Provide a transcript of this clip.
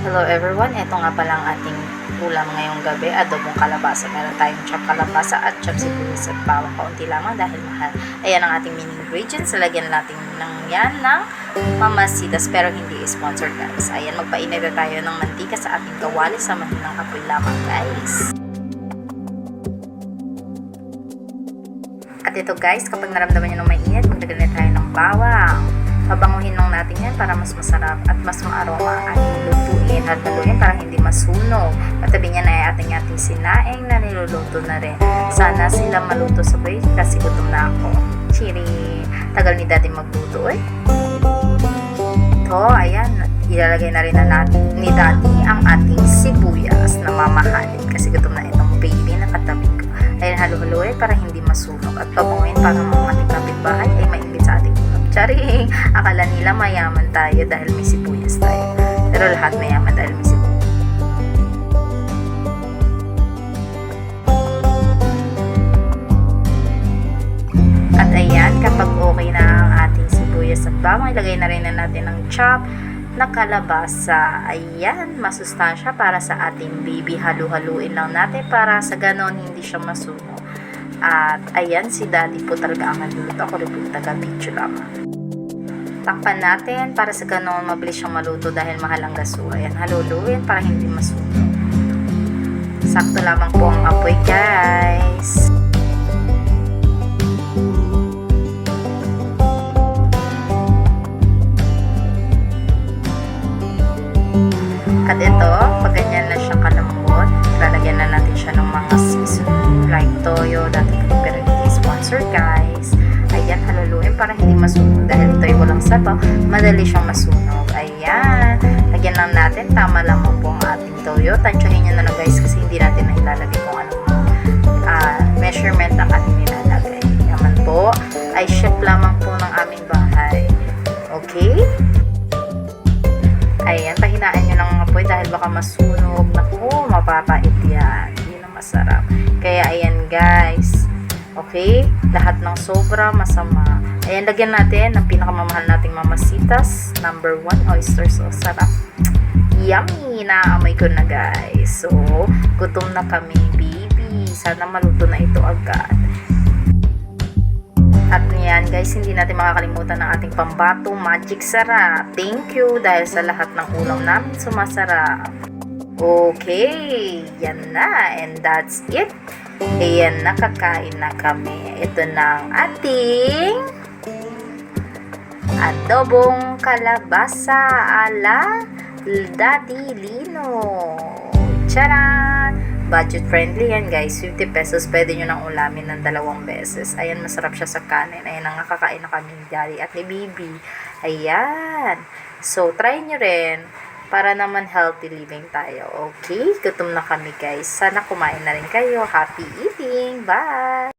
Hello everyone, ito nga pala ang ating ulam ngayong gabi, adobong kalabasa. Meron tayong chop kalabasa at chop sibuyas at bawang, kaunti lamang dahil mahal. Ayan ang ating main ingredients. Lagyan natin ng mamasitas pero hindi sponsored guys. Ayan, magpainit na tayo ng mantika sa ating kawali sa mahinang apoy lamang guys. At ito guys, kapag naramdaman nyo ng mainit, magdagdag tayo ng bawang. Pabanguhin lang natin yan para mas masarap at mas maaroma ang ating lutuin at haluin para hindi masunog. Patabi niya na ating sinaing na niluluto na rin. Sana sila maluto sabay kasi gutom na ako. Chiri! Tagal ni daddy magluto eh. Ito, ayan, ilalagay na rin ni daddy ang ating sibuyas na mamahalin kasi gutom na itong baby na katabi ko. Ayan, halo-haloy para hindi masunog at pabanguhin para mga ating kapitbahay ay maingit sa ating ulam. Charing! Akala nila mayaman tayo dahil may sibuyas tayo. Pero lahat mayaman dahil may sibuyas. At ayan, kapag okay na ang ating sibuyas at bawang, ilagay na rin natin ang chop na kalabasa. Ayan, masustansya para sa ating baby. Halu-haluin lang natin para sa ganon hindi siya masunog. At ayan, si daddy po talaga ang maluto. Ako rin po taga-video lamang. Takpan natin para sa ganon mabilis siyang maluto dahil mahal ang gasura. Ayan, haluluin para hindi masunog. Sakto lamang po ang apoy guys. At ito, pag ganyan na siya kalambot, lalagyan na natin siya ng mga seasoning like toyo, dati pero hindi sponsor guys. Ayan, haluluin para hindi masunog dahil ito ay walang sabaw, madali siyang masunog. Ayan, lagyan lang natin, tama lang po ang ating toyo. Tansyahin nyo na lang guys kasi hindi natin na ilalagay kung anong measurement ang ating nilalagay. Yaman po, ay chef lamang po ng aming bahay. Okay? Ayan, pahinaan nyo lang ang apoy dahil baka masunog. Naku, mapapait yan. Hindi na masarap. Kaya ayan guys. Okay? Lahat ng sobra masama. Ayan, lagyan natin ng pinakamamahal nating mamasitas. Number 1, oyster sauce. Sarap. Yummy! Naamoy ko na guys. So, gutom na kami baby. Sana maluto na ito agad. At yan guys, hindi natin makakalimutan ng ating pambato magic sarap. Thank you dahil sa lahat ng ulam namin sumasarap. Okay, yan na. And that's it. Ayan, nakakain na kami. Ito na ang ating adobong kalabasa ala Daddy Lino. Charan! Budget friendly yan guys, 50 pesos pwede nyo nang ulamin ng 2 beses. Ayan, masarap siya sa kanin. Ayan, nakakain na kami ni daddy at ni baby. Ayan, so try nyo rin para naman healthy living tayo. Okay, gutom na kami guys, sana kumain na rin kayo. Happy eating, bye!